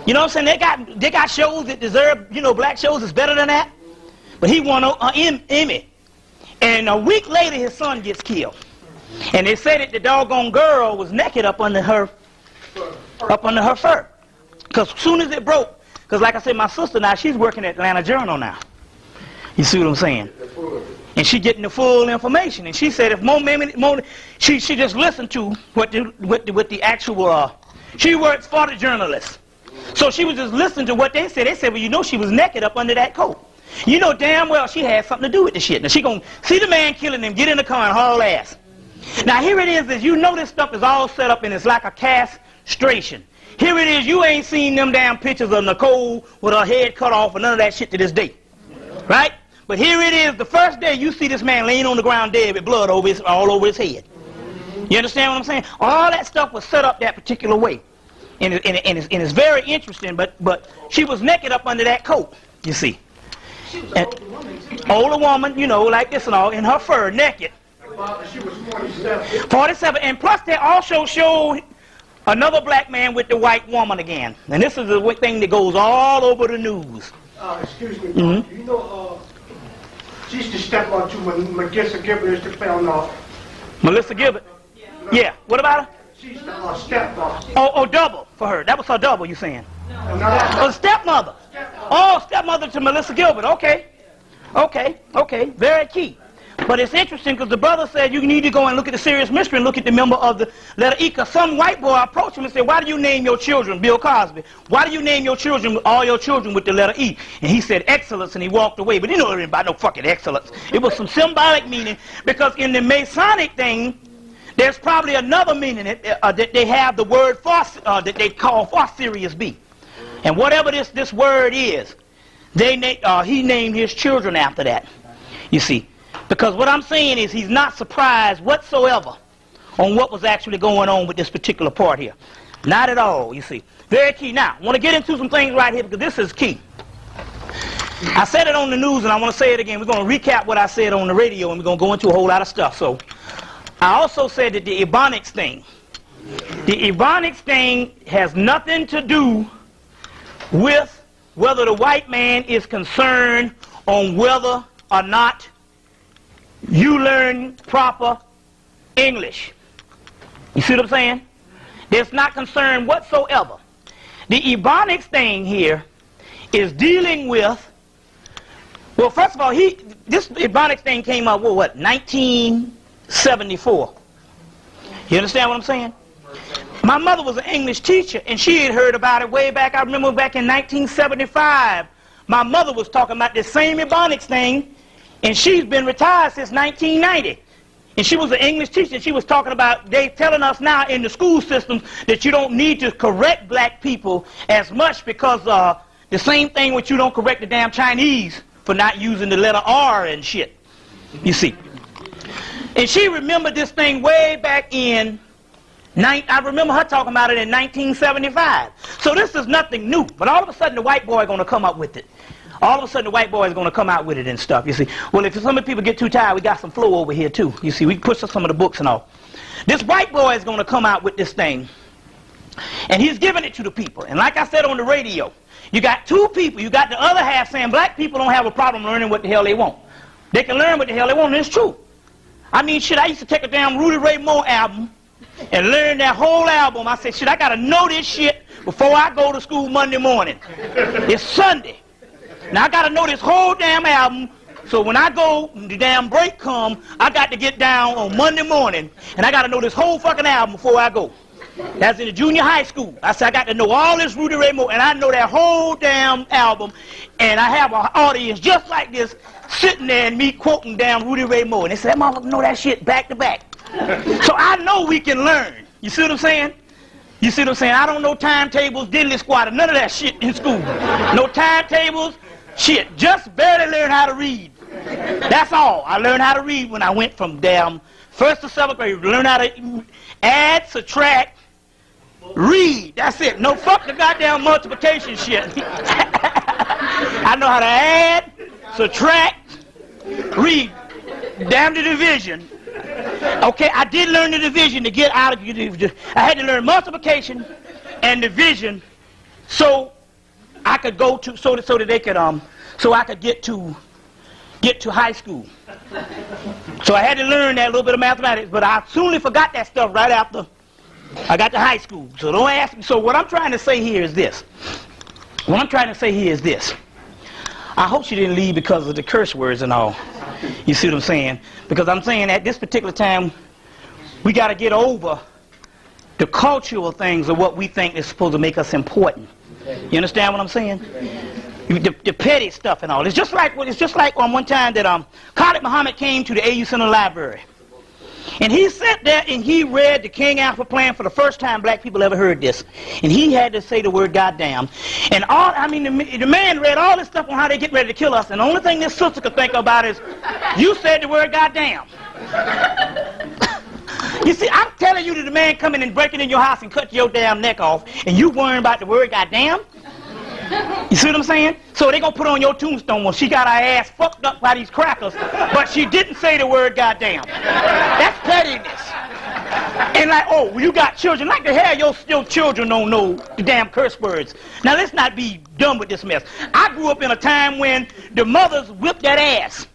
You know what I'm saying? They got shows that deserve, you know, black shows is better than that. But he won an Emmy. And a week later, his son gets killed. And they said that the doggone girl was naked up under her fur. Because as soon as it broke, because like I said, my sister now, she's working at Atlanta Journal now. You see what I'm saying? And she getting the full information. And she said if she just listened to what the actual, she works for the journalists. So she was just listening to what they said. They said, well, you know, she was naked up under that coat. You know damn well she had something to do with the shit. Now she gonna see the man killing them, get in the car and haul ass. Now here it is you know this stuff is all set up and it's like a castration. Here it is, you ain't seen them damn pictures of Nicole with her head cut off and none of that shit to this day. Right? But here it is, the first day you see this man laying on the ground dead with blood all over his head. You understand what I'm saying? All that stuff was set up that particular way. And it's very interesting, but she was naked up under that coat, you see. She was an older woman, too. Older woman, you know, like this and all, in her fur, naked. She was 47. 47, and plus they also showed another black man with the white woman again. And this is the thing that goes all over the news. Excuse me, you know, she's the stepmother to Melissa Gibbons to found off. Melissa Gibbons? Yeah. What about her? She's the stepmother. Oh, double for her. That was her double, you saying? No. Stepmother. Oh, stepmother to Melissa Gilbert. Okay. Very key. But it's interesting because the brother said you need to go and look at the Sirius mystery and look at the member of the letter E. Because some white boy approached him and said, why do you name your children, Bill Cosby, why do you name your children, all your children with the letter E? And he said excellence, and he walked away. But he didn't know about no fucking excellence. It was some symbolic meaning, because in the Masonic thing, there's probably another meaning that they have the word for, that they call for Sirius B. And whatever this word is, he named his children after that, you see. Because what I'm saying is he's not surprised whatsoever on what was actually going on with this particular part here. Not at all, you see. Very key. Now, I want to get into some things right here because this is key. I said it on the news and I want to say it again. We're going to recap what I said on the radio and we're going to go into a whole lot of stuff. So, I also said that the Ebonics thing. The Ebonics thing has nothing to do with whether the white man is concerned on whether or not you learn proper English. You see what I'm saying? It's not concerned whatsoever. The Ebonics thing here is dealing with, well, first of all, this Ebonics thing came up with what, 1974. You understand what I'm saying? My mother was an English teacher, and she had heard about it way back. I remember back in 1975, my mother was talking about this same Ebonics thing, and she's been retired since 1990. And she was an English teacher. She was talking about, they telling us now in the school systems that you don't need to correct black people as much because the same thing which you don't correct the damn Chinese for not using the letter R and shit. You see. And she remembered this thing way back in, I remember her talking about it in 1975. So this is nothing new. But all of a sudden the white boy is going to come up with it. All of a sudden the white boy is going to come out with it and stuff, you see. Well, if some of the people get too tired, we got some flow over here too. You see, we can push up some of the books and all. This white boy is going to come out with this thing. And he's giving it to the people. And like I said on the radio, you got two people. You got the other half saying black people don't have a problem learning what the hell they want. They can learn what the hell they want, and it's true. I mean, shit, I used to take a damn Rudy Ray Moore album and learn that whole album. I said, shit, I got to know this shit before I go to school Monday morning. It's Sunday. Now I got to know this whole damn album, so when I go, the damn break come, I got to get down on Monday morning, and I got to know this whole fucking album before I go. That's in the junior high school. I said, I got to know all this Rudy Ray Moore, and I know that whole damn album, and I have an audience just like this sitting there and me quoting damn Rudy Ray Moore. And they said, that motherfucker know that shit back to back. So I know we can learn. You see what I'm saying? You see what I'm saying? I don't know timetables, diddly squatter, none of that shit in school. No timetables, shit. Just barely learn how to read. That's all. I learned how to read when I went from damn 1st to 7th grade. Learn how to add, subtract, read. That's it. No fuck the goddamn multiplication shit. I know how to add, subtract, read. Damn the division. Okay, I did learn the division to get out of it. I had to learn multiplication and division so I could go to so that they could so I could get to high school. So I had to learn that little bit of mathematics, but I soon forgot that stuff right after I got to high school. So don't ask me. So what I'm trying to say here is this. I hope she didn't leave because of the curse words and all. You see what I'm saying? Because I'm saying at this particular time, we got to get over the cultural things of what we think is supposed to make us important. You understand what I'm saying? The petty stuff and all. It's just like on one time that Khalid Muhammad came to the AU Center Library. And he sat there and he read the King Alpha Plan for the first time black people ever heard this. And he had to say the word goddamn. And the man read all this stuff on how they get ready to kill us. And the only thing this sister could think about is, you said the word goddamn. You see, I'm telling you that the man coming and breaking in your house and cut your damn neck off, and you worrying about the word goddamn? You see what I'm saying? So they gonna put on your tombstone, well, she got her ass fucked up by these crackers, but she didn't say the word goddamn. That's pettiness. And like, oh, well, you got children. Like the hell your children don't know the damn curse words. Now let's not be dumb with this mess. I grew up in a time when the mothers whipped that ass.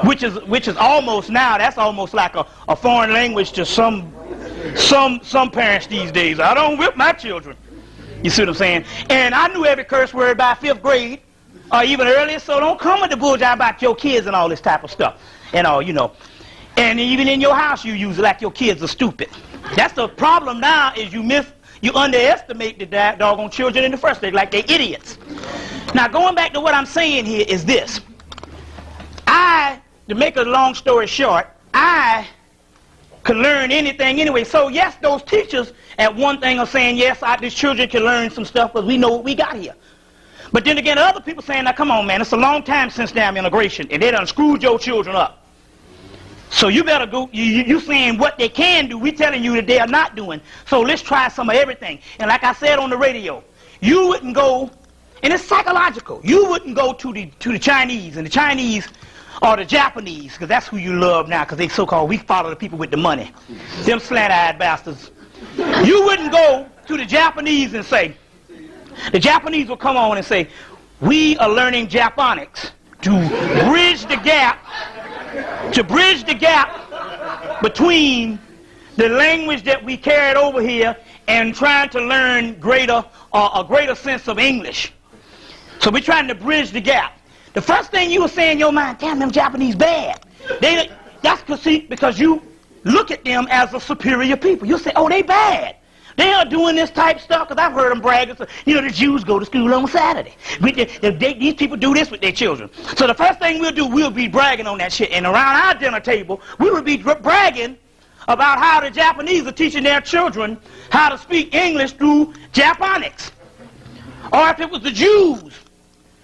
Which is almost now, that's almost like a foreign language to some parents these days. I don't whip my children. You see what I'm saying? And I knew every curse word by 5th grade or even earlier, so don't come with the bullshit about your kids and all this type of stuff. And all, you know. And even in your house you use it like your kids are stupid. That's the problem now, is you underestimate the doggone children in the first place, like they're idiots. Now going back to what I'm saying here is this. To make a long story short, I could learn anything anyway. So yes, those teachers at one thing are saying, yes, these children can learn some stuff because we know what we got here. But then again, other people saying, now come on, man, it's a long time since damn integration, and they done screwed your children up. So you better go, you saying what they can do, we telling you that they are not doing. So let's try some of everything. And like I said on the radio, you wouldn't go, and it's psychological, you wouldn't go to the Chinese, and the Chinese or the Japanese, because that's who you love now, because they so-called, we follow the people with the money. Them slant-eyed bastards. You wouldn't go to the Japanese and say, the Japanese will come on and say, we are learning Japonics to bridge the gap, between the language that we carried over here and trying to learn a greater sense of English. So we're trying to bridge the gap. The first thing you were saying in your mind, damn, them Japanese bad. That's because you look at them as a superior people. You say, oh, they bad. They are doing this type stuff, because I've heard them brag. You know, the Jews go to school on Saturday. These people do this with their children. So the first thing we'll do, we'll be bragging on that shit. And around our dinner table, we will be bragging about how the Japanese are teaching their children how to speak English through Japonics. Or if it was the Jews,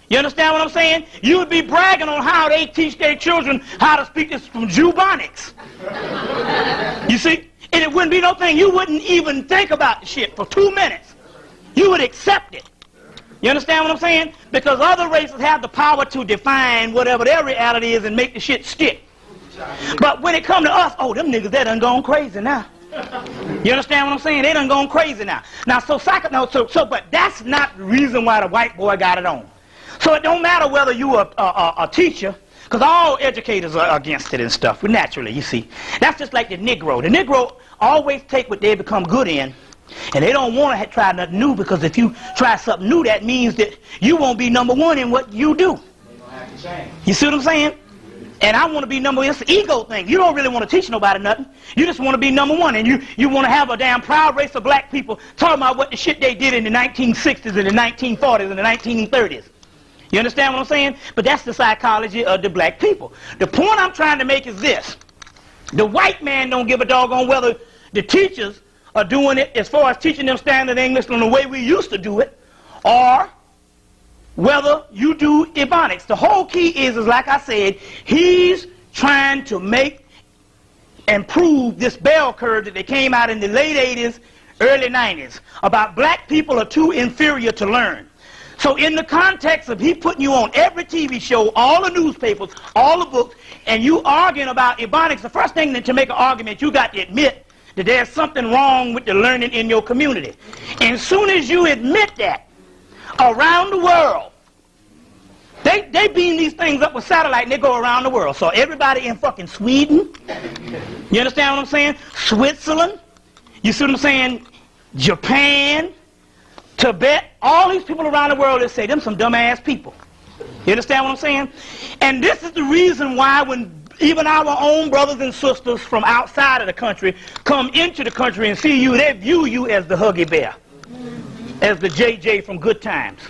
you understand what I'm saying? You would be bragging on how they teach their children how to speak this from Jubonics. You see? And it wouldn't be no thing. You wouldn't even think about the shit for 2 minutes. You would accept it. You understand what I'm saying? Because other races have the power to define whatever their reality is and make the shit stick. But when it come to us, oh, them niggas, they done gone crazy now. You understand what I'm saying? They done gone crazy now. Now, but that's not the reason why the white boy got it on. So it don't matter whether you are a teacher, because all educators are against it and stuff, naturally, you see. That's just like the Negro. The Negro always take what they become good in, and they don't want to try nothing new, because if you try something new, that means that you won't be number one in what you do. You see what I'm saying? And I want to be number one. It's an ego thing. You don't really want to teach nobody nothing. You just want to be number one, and you want to have a damn proud race of black people talking about what the shit they did in the 1960s and the 1940s and the 1930s. You understand what I'm saying? But that's the psychology of the black people. The point I'm trying to make is this. The white man don't give a doggone whether the teachers are doing it as far as teaching them standard English in the way we used to do it, or whether you do Ebonics. The whole key is like I said, he's trying to make and prove this bell curve that they came out in the late 80s, early 90s, about black people are too inferior to learn. So in the context of he putting you on every TV show, all the newspapers, all the books, and you arguing about Ebonics, the first thing to make an argument, you got to admit that there's something wrong with the learning in your community. And as soon as you admit that, around the world, they beam these things up with satellite and they go around the world. So everybody in fucking Sweden, you understand what I'm saying? Switzerland, you see what I'm saying? Japan, Tibet, all these people around the world that say them some dumbass people. You understand what I'm saying? And this is the reason why when even our own brothers and sisters from outside of the country come into the country and see you, they view you as the Huggy Bear, as the JJ from Good Times.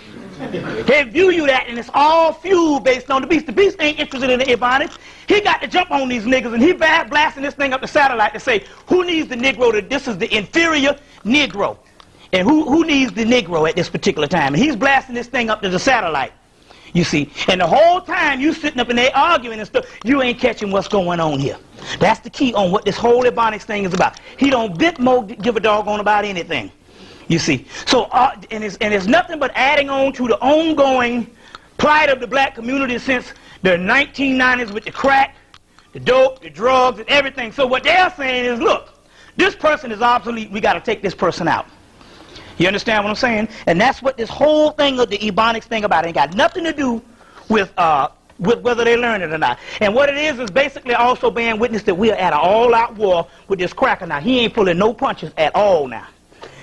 They view you that, and it's all fuel based on the beast. The beast ain't interested in the Ebonics. He got to jump on these niggas, and he blasting this thing up the satellite to say, who needs the Negro? This is the inferior Negro. And who needs the Negro at this particular time? And he's blasting this thing up to the satellite. You see, and the whole time you sitting up in there arguing and stuff, you ain't catching what's going on here. That's the key on what this whole Ebonics thing is about. He don't bit more give a doggone about anything. You see, so and it's nothing but adding on to the ongoing plight of the black community since the 1990s with the crack, the dope, the drugs, and everything. So what they're saying is, look, this person is obsolete. We got to take this person out. You understand what I'm saying? And that's what this whole thing of the Ebonics thing about. It ain't got nothing to do with whether they learn it or not. And what it is basically also bearing witness that we are at an all-out war with this cracker now. He ain't pulling no punches at all now.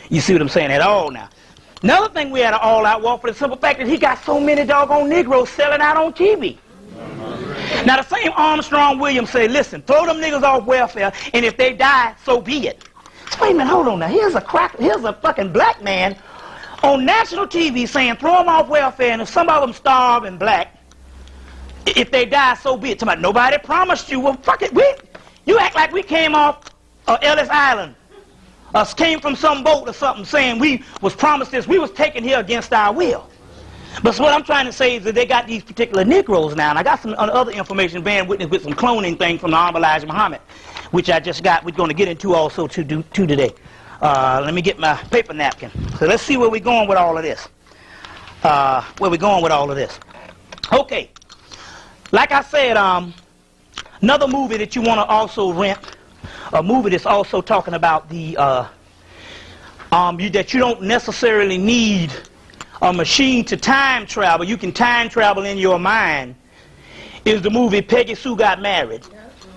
You see what I'm saying? At all now. Another thing we had an all-out war for the simple fact that he got so many doggone Negroes selling out on TV. Now the same Armstrong Williams said, listen, throw them niggas off welfare, and if they die, so be it. Wait a minute, hold on now. Here's a fucking black man on national TV saying throw them off welfare, and if some of them starve and black, if they die, so be it. Somebody, nobody promised you. Well, fuck it. You act like we came off Ellis Island. Us came from some boat or something saying we was promised this. We was taken here against our will. But so what I'm trying to say is that they got these particular Negroes now, and I got some other information bearing witness with some cloning thing from the Honorable Elijah Muhammad, which I just got. We're going to get into also today. Let me get my paper napkin. So let's see where we're going with all of this. Okay. Like I said, another movie that you want to also rent, a movie that's also talking about the that you don't necessarily need a machine to time travel. You can time travel in your mind, is the movie Peggy Sue Got Married.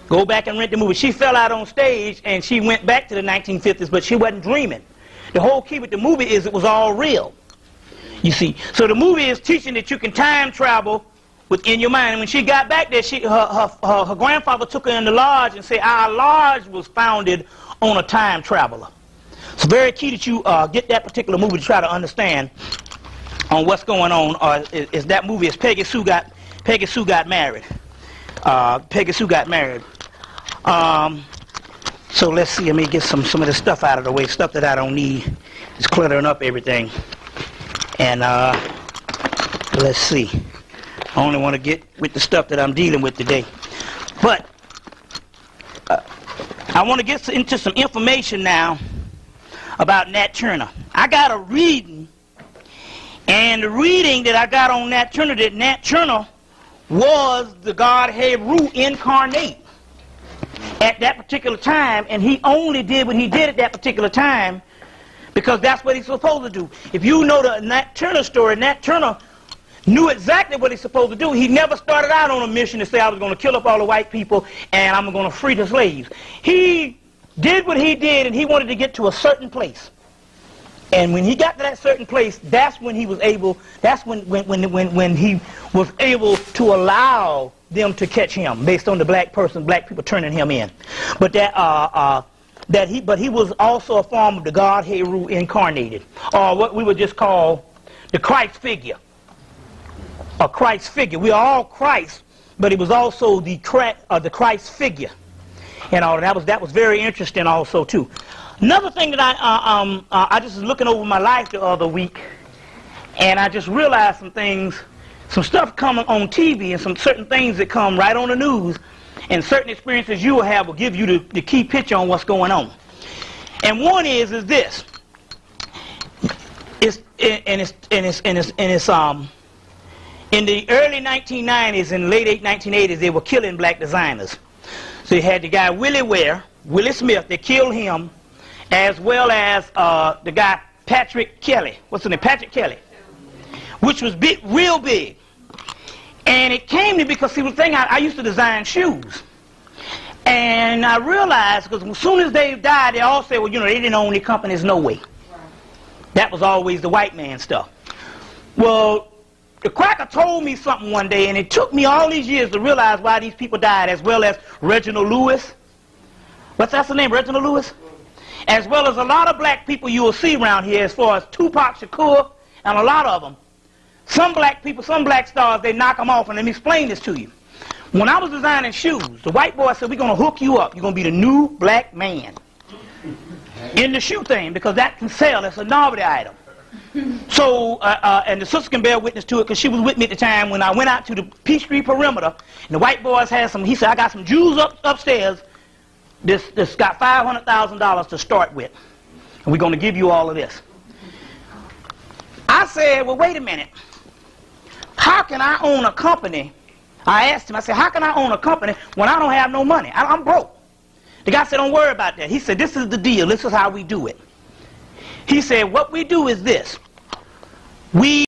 Go back and rent the movie. She fell out on stage and she went back to the 1950s, but she wasn't dreaming. The whole key with the movie is it was all real. You see, so the movie is teaching that you can time travel within your mind. And when she got back there, her grandfather took her in the lodge and said, our lodge was founded on a time traveler. It's very key that you get that particular movie to try to understand on what's going on. Is that movie is Peggy Sue Got Married. Peggy Sue Got Married. So let's see. Let me get some of the stuff out of the way. Stuff that I don't need. It's cluttering up everything. And let's see. I only want to get with the stuff that I'm dealing with today. But I want to get into some information now about Nat Turner. I got a reading, and the reading that I got on Nat Turner, that Nat Turner was the Godhead incarnate at that particular time, and he only did what he did at that particular time because that's what he's supposed to do. If you know the Nat Turner story, Nat Turner knew exactly what he's supposed to do. He never started out on a mission to say, I was going to kill up all the white people and I'm going to free the slaves. He did what he did, and he wanted to get to a certain place. And when he got to that certain place, that's when he was able, that's when he was able to allow them to catch him based on the black people turning him in. But he was also a form of the Godhead incarnated, or what we would just call the Christ figure. A Christ figure. We are all Christ, but it was also the Christ figure. And all that was very interesting also too. Another thing that I just was looking over my life the other week, and I just realized some things, some stuff coming on TV, and some certain things that come right on the news, and certain experiences you will have will give you the key picture on what's going on. And one is this. In the early 1990s and late 1980s, they were killing black designers. So you had the guy Willie Smith, they killed him, as well as the guy Patrick Kelly. What's his name? Patrick Kelly, which was real big. And it came to because see, the thing I used to design shoes, and I realized because as soon as they died, they all said, well, you know, they didn't own the companies, no way. That was always the white man stuff. Well, the cracker told me something one day, and it took me all these years to realize why these people died, as well as Reginald Lewis. That's the name, Reginald Lewis? As well as a lot of black people you will see around here, as far as Tupac Shakur, and a lot of them. Some black people, some black stars, they knock them off, and let me explain this to you. When I was designing shoes, the white boy said, we're going to hook you up. You're going to be the new black man in the shoe thing, because that can sell. It's a novelty item. So, and the sister can bear witness to it because she was with me at the time when I went out to the Peachtree perimeter, and the white boys had some, he said, I got some Jews upstairs this got $500,000 to start with, and we're going to give you all of this. I said, well, wait a minute. How can I own a company? I asked him, I said, how can I own a company when I don't have no money? I'm broke. The guy said, don't worry about that. He said, this is the deal. This is how we do it. He said, what we do is this. We